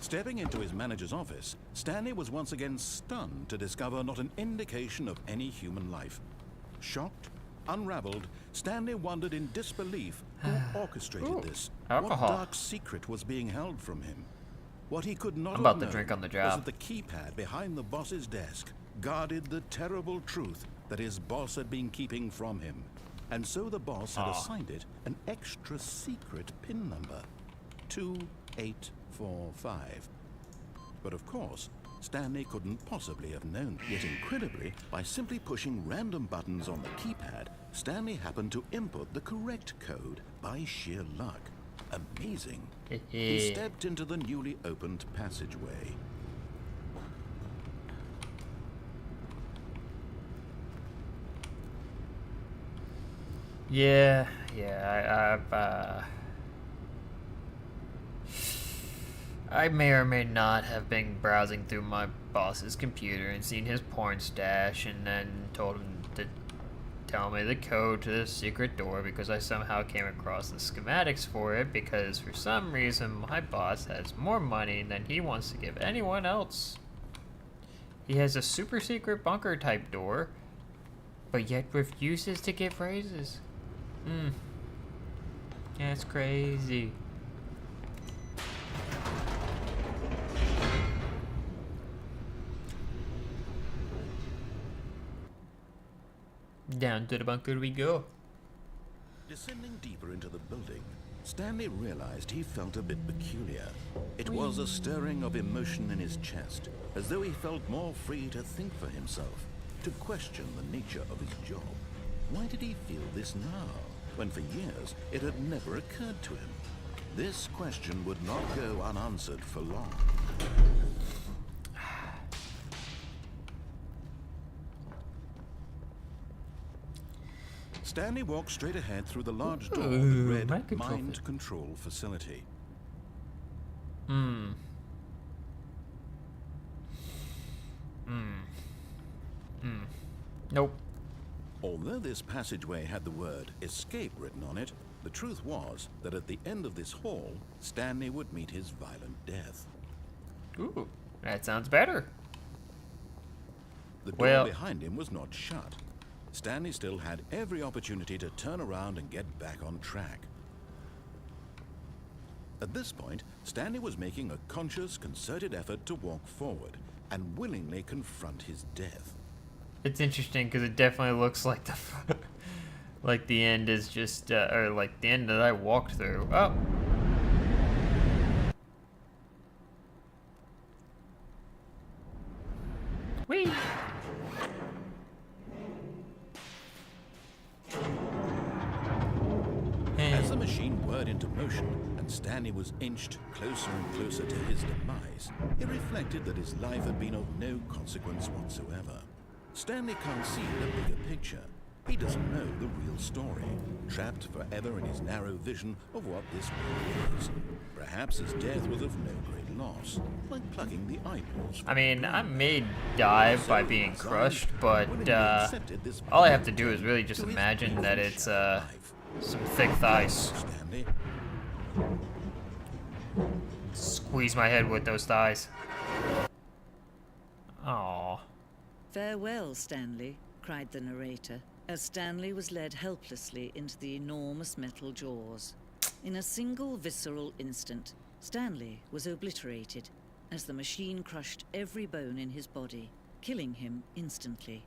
Stepping into his manager's office, Stanley was once again stunned to discover not an indication of any human life. Shocked, unraveled, Stanley wondered in disbelief who orchestrated this. Alcohol. What dark secret was being held from him? What he could not I'm about have to known drink on the was job. that the keypad behind the boss's desk guarded the terrible truth that his boss had been keeping from him. And so the boss had assigned it an extra secret PIN number. 2845. But of course, Stanley couldn't possibly have known. Yet incredibly, by simply pushing random buttons on the keypad, Stanley happened to input the correct code by sheer luck. Amazing. He stepped into the newly opened passageway. Yeah, I may or may not have been browsing through my boss's computer and seen his porn stash and then told him to tell me the code to the secret door because I somehow came across the schematics for it because for some reason my boss has more money than he wants to give anyone else. He has a super secret bunker type door, but yet refuses to give raises. That's crazy. Down to the bunker we go. Descending deeper into the building, Stanley realized he felt a bit peculiar. It was a stirring of emotion in his chest, as though he felt more free to think for himself, to question the nature of his job. Why did he feel this now, when for years it had never occurred to him? This question would not go unanswered for long. Stanley walked straight ahead through the large door that read Mind Control Facility. Nope. Although this passageway had the word escape written on it, the truth was that at the end of this hall, Stanley would meet his violent death. Ooh, that sounds better. The door behind him was not shut. Stanley still had every opportunity to turn around and get back on track. At this point, Stanley was making a conscious, concerted effort to walk forward and willingly confront his death. It's interesting because it definitely looks like the like the end is just or like the end that I walked through. Oh. Whee! As the machine whirred into motion and Stanley was inched closer and closer to his demise, he reflected that his life had been of no consequence whatsoever. Stanley can't see the bigger picture. He doesn't know the real story, trapped forever in his narrow vision of what this world is. Perhaps his death was of no great loss, like plucking the eyeballs. I mean, I may die by being crushed, but all I have to do is really just imagine that it's some thick thighs. Stanley. Squeeze my head with those thighs. Aww. "Farewell, Stanley," cried the narrator, as Stanley was led helplessly into the enormous metal jaws. In a single visceral instant, Stanley was obliterated as the machine crushed every bone in his body, killing him instantly.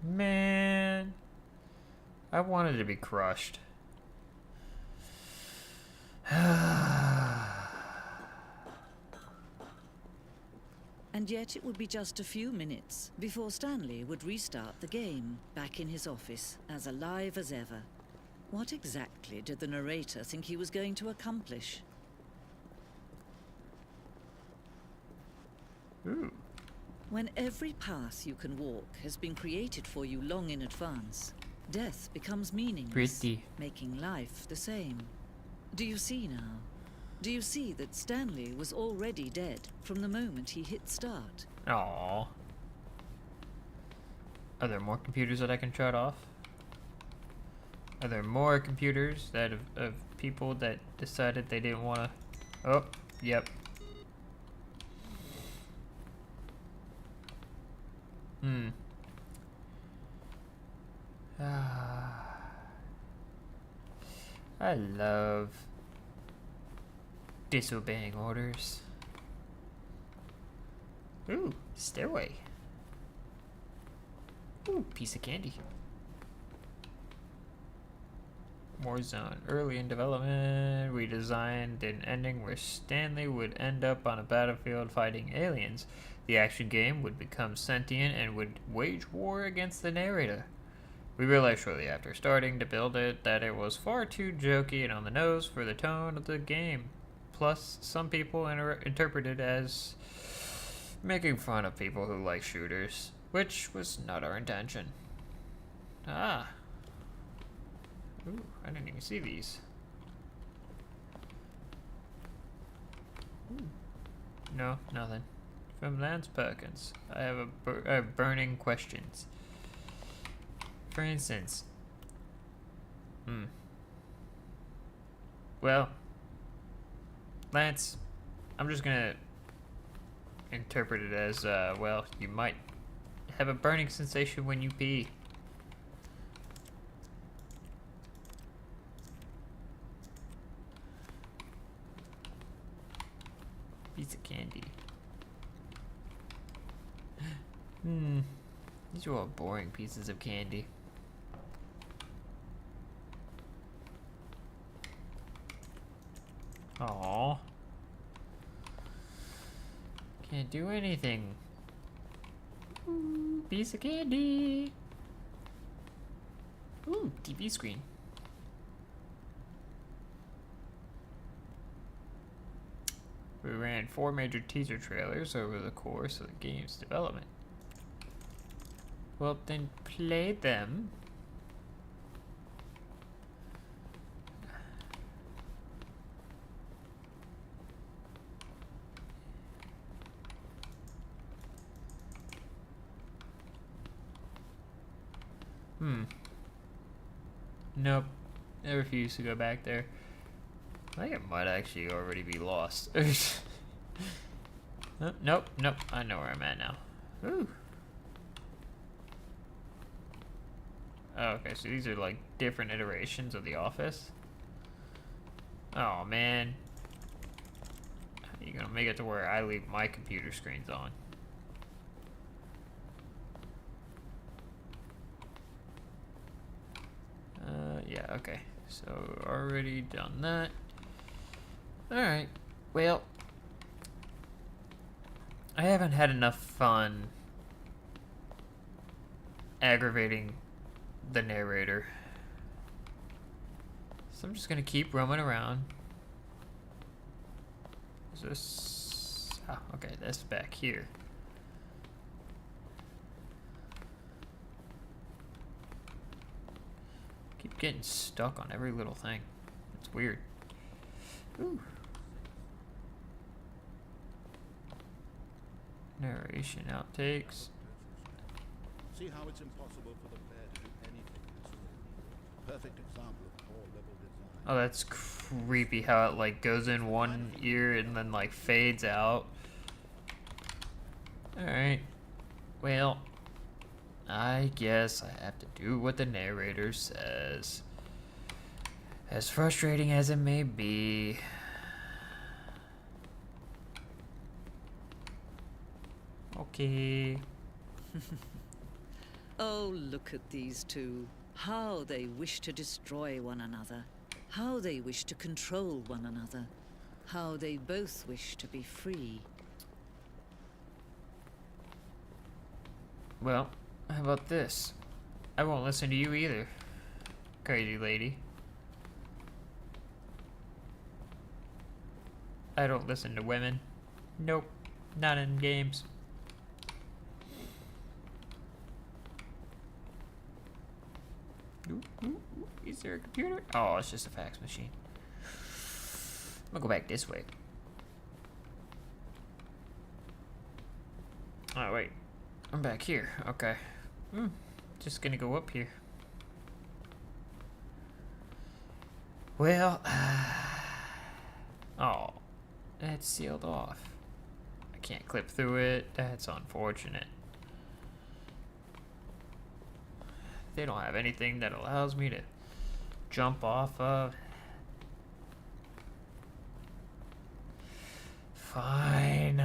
Man, I wanted to be crushed. And yet it would be just a few minutes before Stanley would restart the game, back in his office, as alive as ever. What exactly did the narrator think he was going to accomplish? Ooh. When every path you can walk has been created for you long in advance, death becomes meaningless, Pretty. making life the same. Do you see now? Do you see that Stanley was already dead from the moment he hit start? Aww. Are there more computers that I can shut off? Are there more computers that of people that decided they didn't want to? Oh, yep. I love disobeying orders. Ooh, stairway. Ooh, piece of candy. Warzone, early in development. We designed an ending where Stanley would end up on a battlefield fighting aliens. The action game would become sentient and would wage war against the narrator. We realized shortly after starting to build it that it was far too jokey and on the nose for the tone of the game. Plus, some people interpret it as making fun of people who like shooters, which was not our intention. Ah. Ooh, I didn't even see these. Ooh. No, nothing. From Lance Perkins. I have burning questions. For instance. Well, Lance, I'm just gonna interpret it as, well, you might have a burning sensation when you pee. Piece of candy. These are all boring pieces of candy. Aww. Can't do anything. Ooh, piece of candy. Ooh, TV screen. We ran 4 major teaser trailers over the course of the game's development. Well, then play them. Nope. I refuse to go back there. I think it might actually already be lost. Nope. I know where I'm at now. Ooh. Oh, okay, so these are like different iterations of The Office. Oh, man. How are you gonna make it to where I leave my computer screens on? Yeah, okay. So, already done that. Alright, well, I haven't had enough fun aggravating the narrator. So I'm just gonna keep roaming around. Is this... Oh, okay, that's back here. Keep getting stuck on every little thing. It's weird. Ooh. Narration outtakes. See how it's impossible for the player to do anything in this room. Perfect example of poor level design. Oh, that's creepy how it like goes in one ear and then like fades out. Alright. Well, I guess I have to do what the narrator says. As frustrating as it may be. Okay. Oh, look at these two. How they wish to destroy one another. How they wish to control one another. How they both wish to be free. Well, how about this? I won't listen to you either, crazy lady. I don't listen to women. Nope. Not in games. Ooh, ooh, ooh. Is there a computer? Oh, it's just a fax machine. I'm gonna go back this way. Oh, wait. I'm back here. Okay. Just gonna go up here. Well, oh, that's sealed off. I can't clip through it. That's unfortunate. They don't have anything that allows me to jump off of. Fine.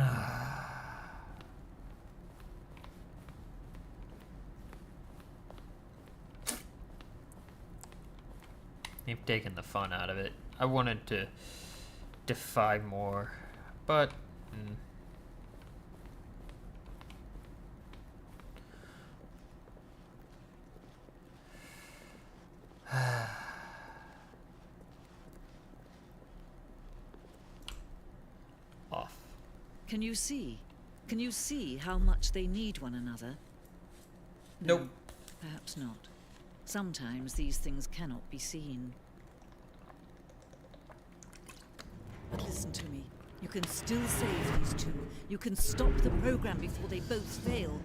They've taken the fun out of it. I wanted to defy more, but off. Can you see? Can you see how much they need one another? Nope. Perhaps not. Sometimes these things cannot be seen. But listen to me. You can still save these two. You can stop the program before they both fail.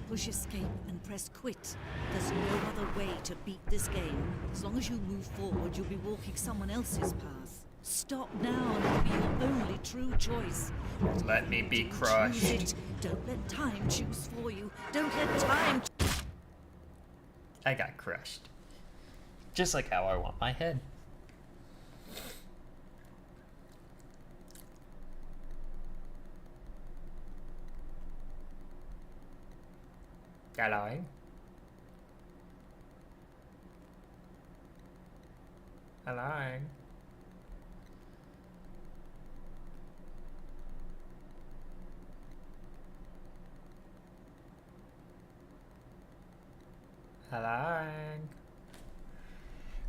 Push escape and press quit. There's no other way to beat this game. As long as you move forward, you'll be walking someone else's path. Stop now and it'll be your only true choice. Let me be Choose crushed. it. Don't let time choose for you. Don't let time. I got crushed. Just like how I want my head. Hello. Hello. Hello.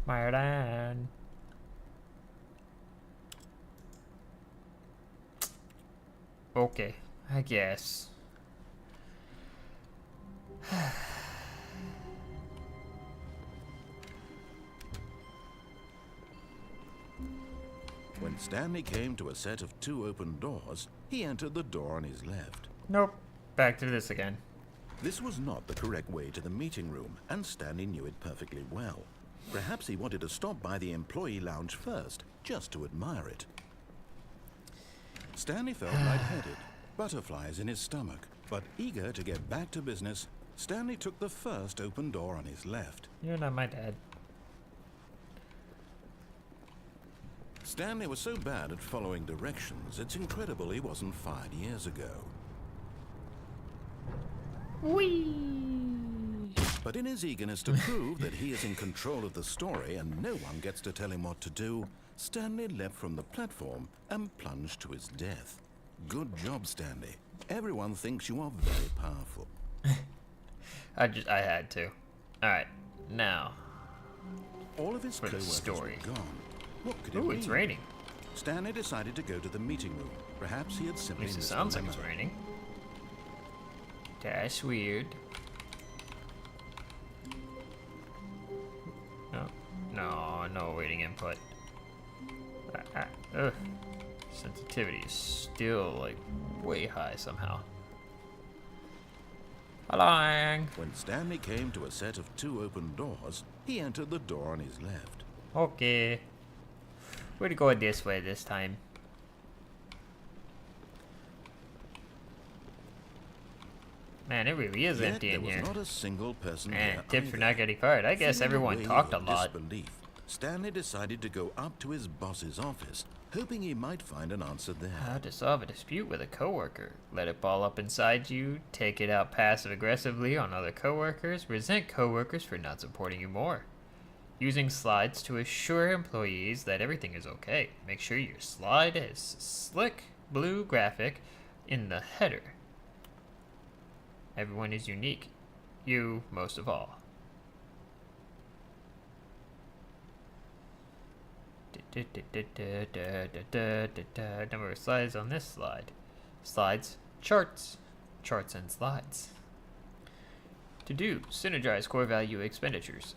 Martin. Okay, I guess. When Stanley came to a set of 2 open doors, he entered the door on his left. Nope. Back to this again. This was not the correct way to the meeting room, and Stanley knew it perfectly well. Perhaps he wanted to stop by the employee lounge first, just to admire it. Stanley felt lightheaded, butterflies in his stomach, but eager to get back to business, Stanley took the first open door on his left. You're not my dad. Stanley was so bad at following directions, it's incredible he wasn't fired years ago. Whee! But in his eagerness to prove that he is in control of the story and no one gets to tell him what to do, Stanley leapt from the platform and plunged to his death. Good job, Stanley. Everyone thinks you are very powerful. I had to. Alright, now. All of his For the co-workers story. were gone. What could it Ooh, mean? it's raining. Stanley decided to go to the meeting room. Perhaps he had At simply least it missed sounds the like it's memo. raining. That's weird. No waiting input. Ugh. Sensitivity is still like way high somehow. Hello. When Stanley came to a set of 2 open doors, he entered the door on his left. Okay. We're gonna go this way this time. Man, it really is Yet empty there in was here. not a single person Man, there tips for either. not getting fired. I guess Feeling everyone wave talked a of lot. Disbelief, Stanley decided to go up to his boss's office, hoping he might find an answer there. How to solve a dispute with a coworker. Let it ball up inside you, take it out passive-aggressively on other coworkers, resent coworkers for not supporting you more. Using slides to assure employees that everything is okay. Make sure your slide has a slick blue graphic in the header. Everyone is unique. You most of all. Number of slides on this slide. Slides, charts, charts and slides. To do, synergize core value expenditures.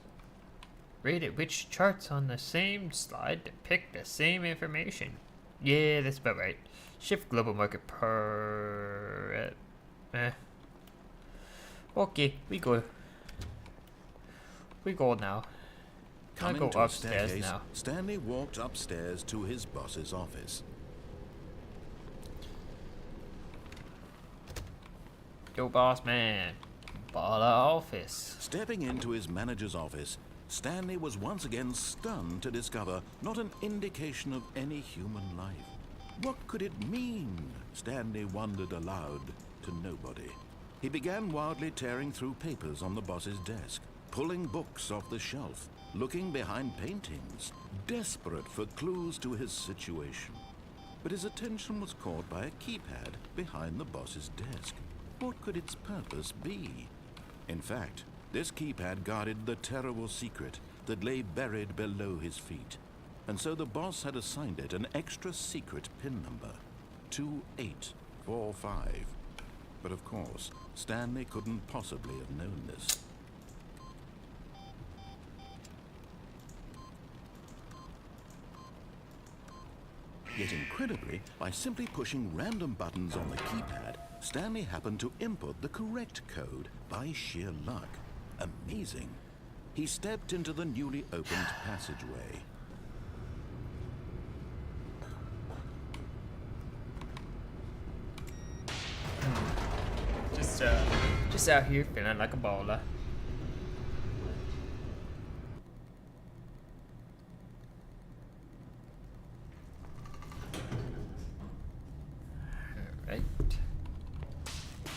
Rate at which charts on the same slide depict the same information. Yeah, that's about right. Shift global market per... Okay, we go. We go now. I'll Coming go to a upstairs staircase, now. Stanley walked upstairs to his boss's office. Yo, boss man. Baller office. Stepping into his manager's office, Stanley was once again stunned to discover not an indication of any human life. What could it mean? Stanley wondered aloud to nobody. He began wildly tearing through papers on the boss's desk, pulling books off the shelf, looking behind paintings, desperate for clues to his situation. But his attention was caught by a keypad behind the boss's desk. What could its purpose be? In fact, this keypad guarded the terrible secret that lay buried below his feet. And so the boss had assigned it an extra secret PIN number, 2845. But of course, Stanley couldn't possibly have known this. Yet incredibly, by simply pushing random buttons on the keypad, Stanley happened to input the correct code by sheer luck. Amazing. He stepped into the newly opened passageway. Just out here feeling like a baller.